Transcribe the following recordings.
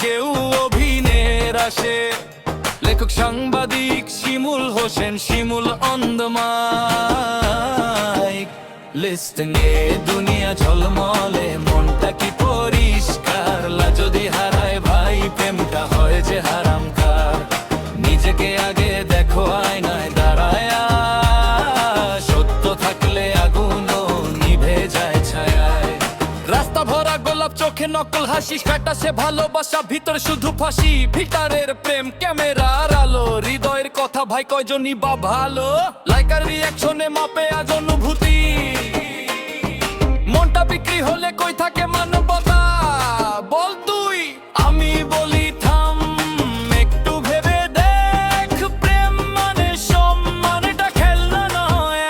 কেউ অভিনয়ের আসে। লেখক সাংবাদিক শিমুল হোসেন, শিমুল অন দ্য মাইক। লিস্টিং এ দুনিয়া ঝলমলে, মনটা কি পরিষ্কার। যদি হারায় ভাই প্রেমটা হয় যে হারামকার। নিজেকে আগে দেখো আয়নায় দাঁড়ায়, সত্য থাকলে আগুনও নিভে যায় ছায়ায়। রাস্তা ভরা গোলাপ, চোখে নকল হাসি, কাটাছে ভালোবাসা, ভিতরে শুধু ফাঁসি। ভিতরের প্রেম ক্যামেরার আলো, হৃদয়ের কথা ভাই কয়জনই বা ভালো। লাইকার রিয়াকশনে মাপে আজ অনুভূতি, মনটা বিক্রি হলে কই থাকে মানবতা। বল তুই, আমি বলি থাম, একটু ভেবে দেখ। প্রেম মানে সম্মানটা খেলনা নয়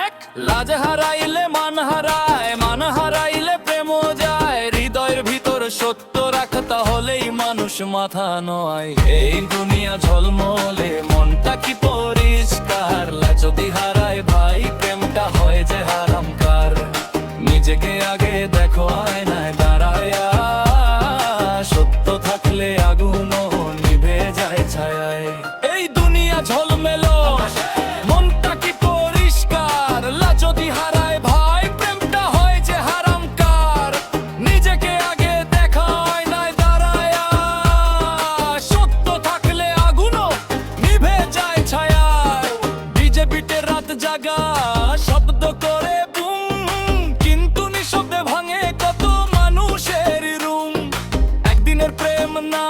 এক। লাজ হারাইলে মান হারায়, মান হারাইলে প্রেমও যায়। হৃদয়ের ভিতর সত্য রাখ, তাহলেই মানুষ মাথা নয়। এই দুনিয়া ঝলমলে, মনটা কি পরিষ্কার। যদি হারায় ভাই প্রেমটা হয় যে হারামকার। নিজেকে আগে দেখো আয়নায় দাঁড়ায়, সত্য থাকলে আগুনও নিভে যায় ছায়ায়। এই দুনিয়া ঝলমেলো, মনটা কি পরিষ্কার। যদি হারায় ভাই প্রেমটা হয় যে হারামকার। নিজেকে আগে দেখা আয়নায় দাঁড়ায়, সত্য থাকলে আগুনও নিভে যায় ছায়ায়। ডিজে বিটে রাত জাগা শব্দ করে বুম, কিন্তু নিঃশব্দে ভাঙে কত মানুষের রুম। একদিনের প্রেম না,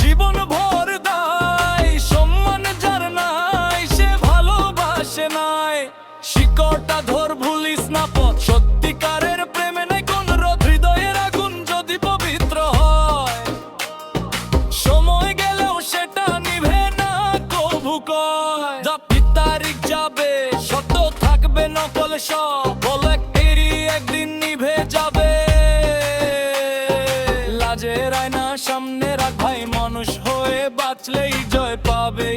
জীবন ভর দায়। সম্মান যার নাই, সে ভালোবাসে নাই। শিকড়টা ধর, ভুলিস না পথ। সত্যিকারের প্রেমে নাই কোন রোধ, হৃদয়ের আগুন যদি পবিত্র হয়। সময় গেলেও সেটা নিভে না কভু কয়। তারিখ যাবে, সত্য থাকবে নকল সব। বল একদিন নিভে যাবে। লাজের আয়না সামনে রাখ ভাই, মানুষ হয়ে বাঁচলেই জয় পাবে।